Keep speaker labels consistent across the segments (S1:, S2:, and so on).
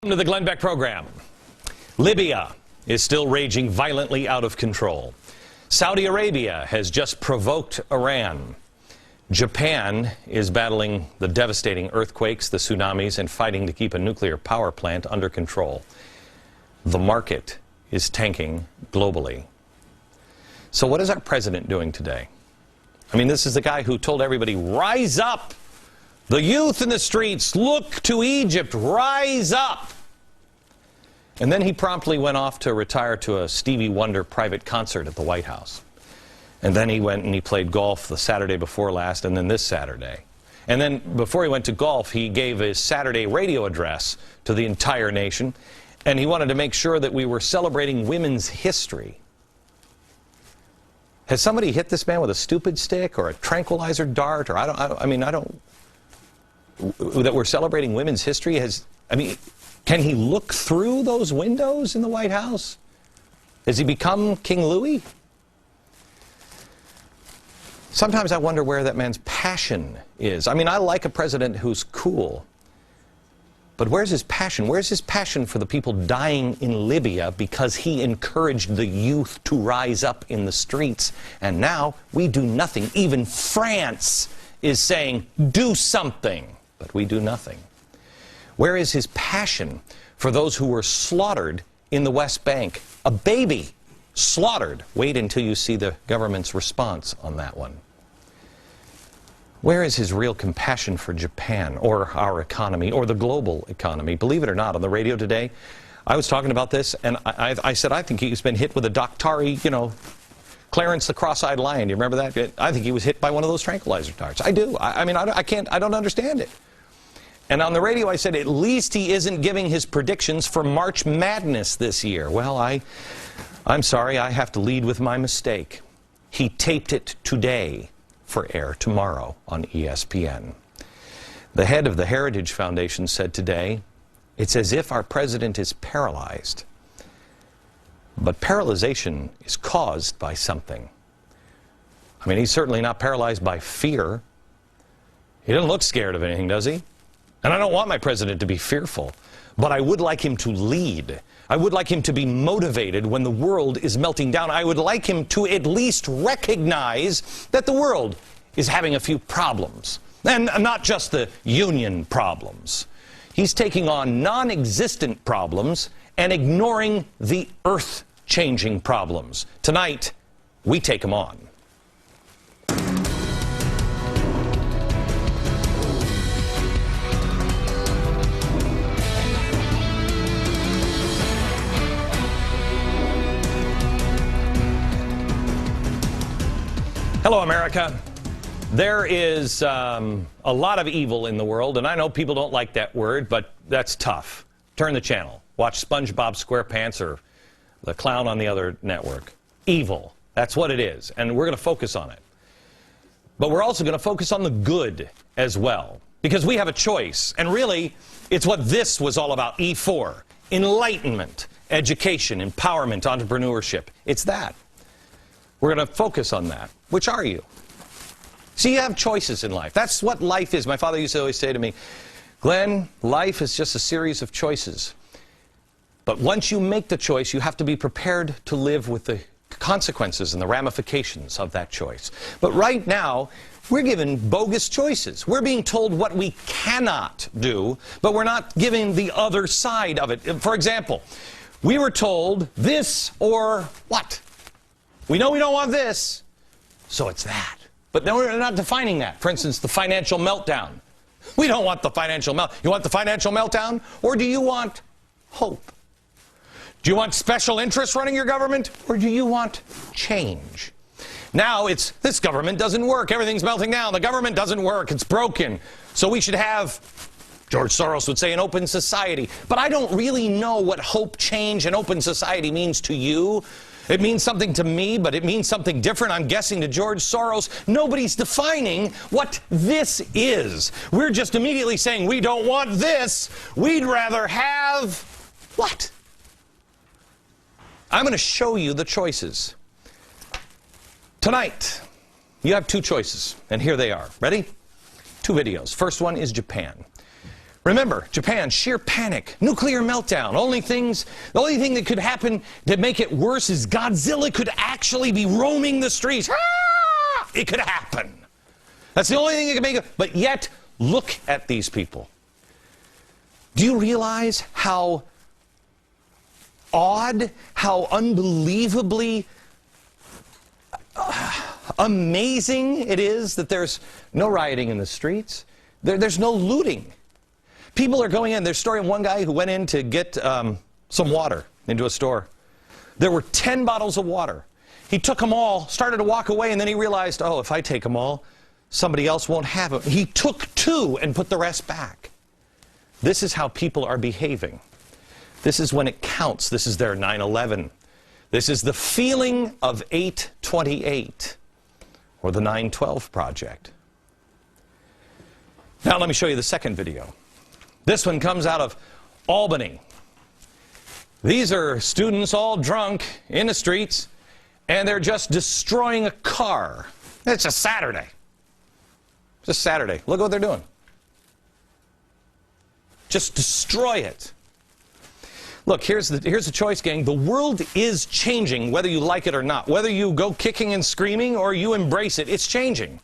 S1: To the Glenn Beck program. Libya is still raging violently out of control. Saudi Arabia has just provoked Iran. Japan is battling the devastating earthquakes, the tsunamis, and fighting to keep a nuclear power plant under control. The market is tanking globally. So what is our president doing today? I mean, this is the guy who told everybody, rise up! The youth in the streets, look to Egypt, rise up! And then he promptly went off to retire to a Stevie Wonder private concert at the White House. And then he went and he played golf the Saturday before last, and then this Saturday. And then before he went to golf, he gave his Saturday radio address to the entire nation, and he wanted to make sure that we were celebrating women's history. Has somebody hit this man with a stupid stick or a tranquilizer dart, or that we're celebrating women's history? Can he look through those windows in the White House? Has he become King Louis? Sometimes I wonder where that man's passion is. I mean, I like a president who's cool. But where's his passion? Where's his passion for the people dying in Libya because he encouraged the youth to rise up in the streets? And now we do nothing. Even France is saying, do something. But we do nothing. Where is his passion for those who were slaughtered in the West Bank? A baby slaughtered. Wait until you see the government's response on that one. Where is his real compassion for Japan or our economy or the global economy? Believe it or not, on the radio today, I was talking about this, and I said I think he's been hit with a Doctari, Clarence the Cross-Eyed Lion. Do you remember that? I think he was hit by one of those tranquilizer darts. I do. I don't understand it. And on the radio I said, at least he isn't giving his predictions for March Madness this year. Well, I'm sorry, I have to lead with my mistake. He taped it today for air tomorrow on ESPN. The head of the Heritage Foundation said today, it's as if our president is paralyzed. But paralyzation is caused by something. I mean, he's certainly not paralyzed by fear. He doesn't look scared of anything, does he? And I don't want my president to be fearful, but I would like him to lead. I would like him to be motivated when the world is melting down. I would like him to at least recognize that the world is having a few problems, and not just the union problems. He's taking on non-existent problems and ignoring the earth-changing problems. Tonight, we take them on. Hello, America. There is a lot of evil in the world, and I know people don't like that word, but that's tough. Turn the channel. Watch SpongeBob SquarePants or the clown on the other network. Evil. That's what it is, and we're going to focus on it. But we're also going to focus on the good as well, because we have a choice, and really, it's what this was all about, E4. Enlightenment, education, empowerment, entrepreneurship. It's that. We're going to focus on that. Which are you? See, you have choices in life. That's what life is. My father used to always say to me, Glenn, life is just a series of choices. But once you make the choice, you have to be prepared to live with the consequences and the ramifications of that choice. But right now, we're given bogus choices. We're being told what we cannot do, but we're not given the other side of it. For example, we were told this or what? We know we don't want this, so it's that. But then we're not defining that. For instance, the financial meltdown. We don't want the financial meltdown. You want the financial meltdown? Or do you want hope? Do you want special interests running your government? Or do you want change? Now it's, this government doesn't work. Everything's melting down. The government doesn't work. It's broken. So we should have, George Soros would say, an open society. But I don't really know what hope, change, and open society means to you. It means something to me, but it means something different, I'm guessing, to George Soros. Nobody's defining what this is. We're just immediately saying, we don't want this. We'd rather have what? I'm going to show you the choices. Tonight, you have two choices, and here they are. Ready? Two videos. First one is Japan. Remember, Japan, sheer panic, nuclear meltdown. The only thing that could happen to make it worse is Godzilla could actually be roaming the streets. Ah! It could happen. That's the only thing that can make it. But yet, look at these people. Do you realize how odd, how unbelievably amazing it is that there's no rioting in the streets? There's no looting. People are going in. There's a story of one guy who went in to get some water into a store. There were 10 bottles of water. He took them all, started to walk away, and then he realized, oh, if I take them all, somebody else won't have them. He took 2 and put the rest back. This is how people are behaving. This is when it counts. This is their 9/11. This is the feeling of 8/28 or the 9/12 project. Now let me show you the second video. This one comes out of Albany. These are students all drunk in the streets, and they're just destroying a car. It's a Saturday. It's a Saturday. Look what they're doing. Just destroy it. Look, here's the choice, gang. The world is changing, whether you like it or not. Whether you go kicking and screaming or you embrace it, it's changing.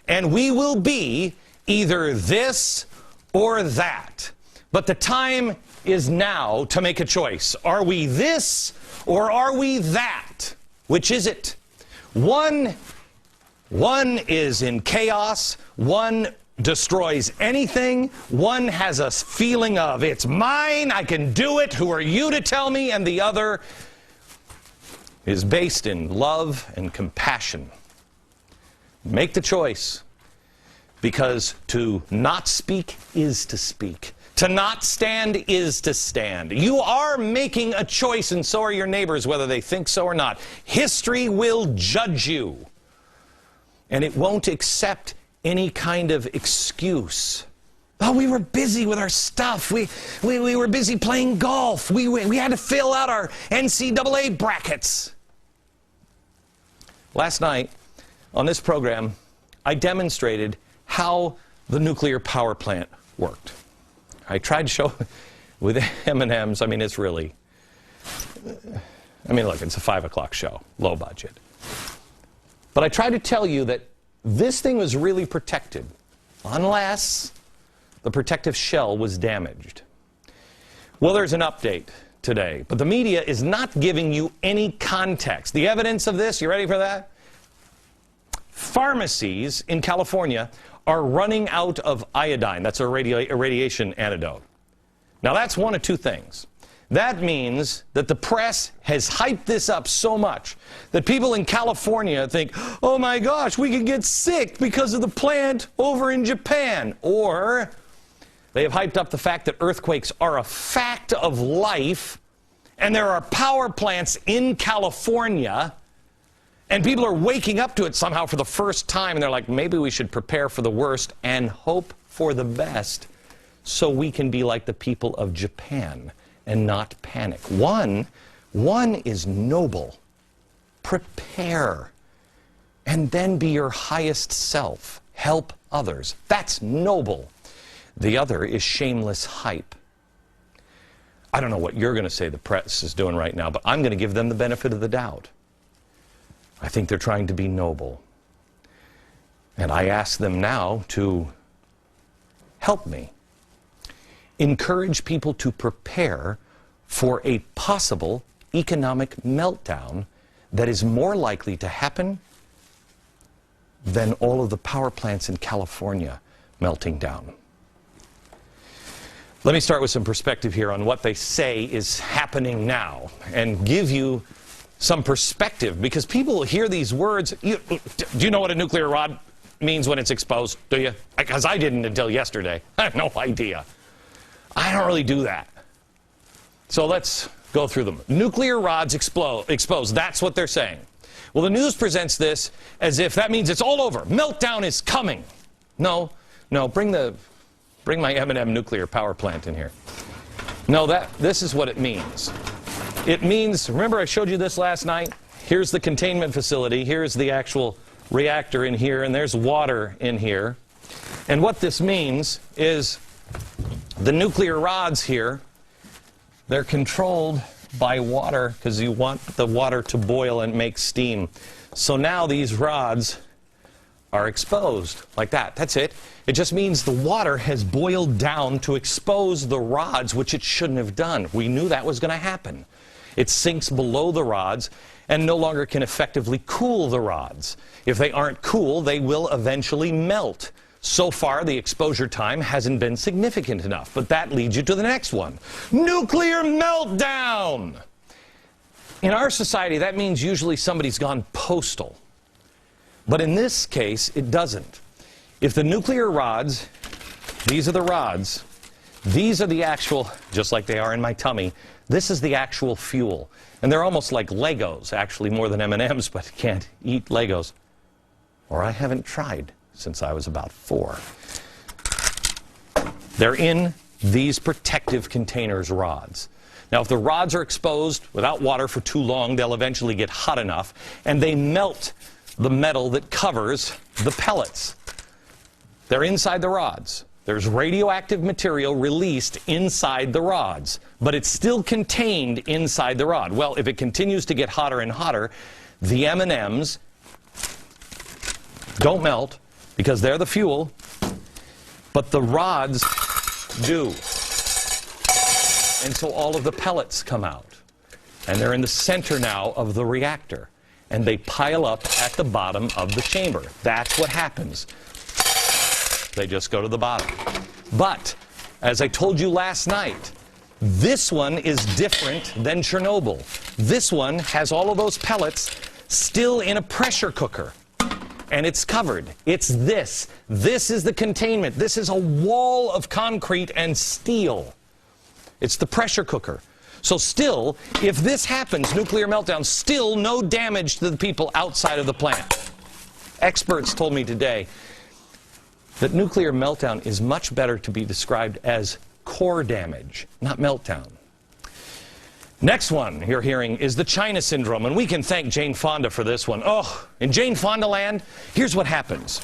S1: And we will be either this or that. But the time is now to make a choice. Are we this or are we that? Which is it? One is in chaos. One destroys anything. One has a feeling of, it's mine, I can do it, who are you to tell me? And the other is based in love and compassion. Make the choice. Because to not speak is to speak. To not stand is to stand. You are making a choice, and so are your neighbors, whether they think so or not. History will judge you. And it won't accept any kind of excuse. Oh, we were busy with our stuff. We were busy playing golf. We had to fill out our NCAA brackets. Last night, on this program, I demonstrated how the nuclear power plant worked. I tried to show with M&Ms. I mean, it's really, look, it's a 5 o'clock show, low budget. But I tried to tell you that this thing was really protected, unless the protective shell was damaged. Well, there's an update today, but the media is not giving you any context. The evidence of this, you ready for that? Pharmacies in California are running out of iodine. That's a radiation antidote. Now, that's one of two things. That means that the press has hyped this up so much that people in California think, oh my gosh, we could get sick because of the plant over in Japan. Or they have hyped up the fact that earthquakes are a fact of life, and there are power plants in California, and people are waking up to it somehow for the first time, and they're like, maybe we should prepare for the worst and hope for the best so we can be like the people of Japan and not panic. One is noble. Prepare. And then be your highest self. Help others. That's noble. The other is shameless hype. I don't know what you're going to say the press is doing right now, but I'm going to give them the benefit of the doubt. I think they're trying to be noble. And I ask them now to help me. Encourage people to prepare for a possible economic meltdown that is more likely to happen than all of the power plants in California melting down. Let me start with some perspective here on what they say is happening now and give you some perspective, because people hear these words. Do you know what a nuclear rod means when it's exposed? Do you? Because I didn't until yesterday. I have no idea. I don't really do that. So let's go through them. Nuclear rods exposed. That's what they're saying. Well, the news presents this as if that means it's all over. Meltdown is coming. No. Bring my M&M nuclear power plant in here. No, this is what it means. It means, remember I showed you this last night? Here's the containment facility. Here's the actual reactor in here, and there's water in here. And what this means is The nuclear rods here, they're controlled by water because you want the water to boil and make steam. So now these rods are exposed like that. That's it. It just means the water has boiled down to expose the rods, which it shouldn't have done. We knew that was going to happen. It sinks below the rods and no longer can effectively cool the rods. If they aren't cool, they will eventually melt. So far, the exposure time hasn't been significant enough, but that leads you to the next one. Nuclear meltdown! In our society, that means usually somebody's gone postal. But in this case, it doesn't. If the nuclear rods, these are the rods, these are the actual, just like they are in my tummy, this is the actual fuel. And they're almost like Legos, actually more than M&Ms, but you can't eat Legos. Or I haven't tried since I was about 4. They're in these protective containers rods. Now, if the rods are exposed without water for too long, they'll eventually get hot enough, and they melt the metal that covers the pellets. They're inside the rods. There's radioactive material released inside the rods, but it's still contained inside the rod. Well, if it continues to get hotter and hotter, the M&Ms don't melt because they're the fuel, but the rods do. And so all of the pellets come out, and they're in the center now of the reactor, and they pile up at the bottom of the chamber. That's what happens. They just go to the bottom. But, as I told you last night, this one is different than Chernobyl. This one has all of those pellets still in a pressure cooker. And it's covered. It's this. This is the containment. This is a wall of concrete and steel. It's the pressure cooker. So still, if this happens, nuclear meltdown, still no damage to the people outside of the plant. Experts told me today that nuclear meltdown is much better to be described as core damage, not meltdown. Next one you're hearing is the China syndrome, and we can thank Jane Fonda for this one. Oh, in Jane Fonda land, here's what happens.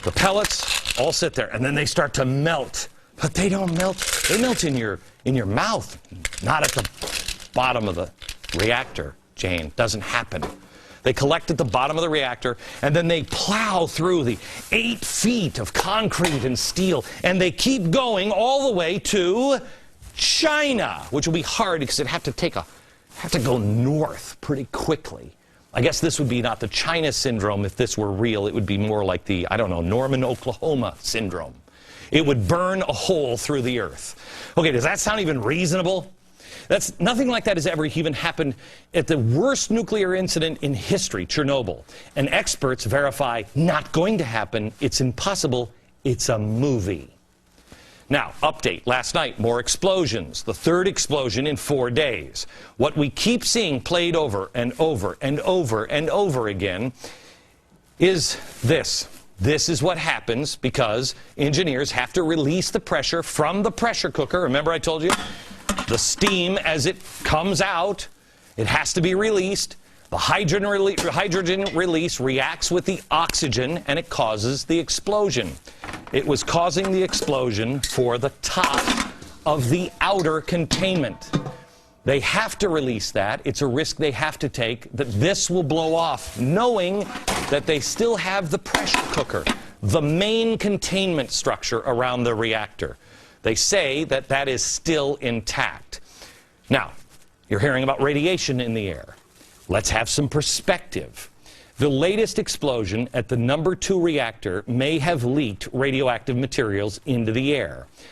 S1: The pellets all sit there, and then they start to melt. But they don't melt. They melt in your mouth, not at the bottom of the reactor, Jane. Doesn't happen. They collect at the bottom of the reactor, and then they plow through the 8 feet of concrete and steel, and they keep going all the way to China, which will be hard because it'd have to go north pretty quickly. I guess this would be not the China syndrome if this were real. It would be more like the, I don't know, Norman, Oklahoma syndrome. It would burn a hole through the earth. Okay, does that sound even reasonable? Nothing like that has ever even happened at the worst nuclear incident in history, Chernobyl. And experts verify not going to happen, it's impossible, it's a movie. Now, update. Last night, more explosions. The 3rd explosion in 4 days. What we keep seeing played over and over and over and over again is this. This is what happens because engineers have to release the pressure from the pressure cooker. Remember I told you? The steam, as it comes out, it has to be released. The hydrogen release reacts with the oxygen, and it causes the explosion. It was causing the explosion for the top of the outer containment. They have to release that. It's a risk they have to take that this will blow off, knowing that they still have the pressure cooker, the main containment structure around the reactor. They say that that is still intact. Now, you're hearing about radiation in the air. Let's have some perspective. The latest explosion at the number 2 reactor may have leaked radioactive materials into the air.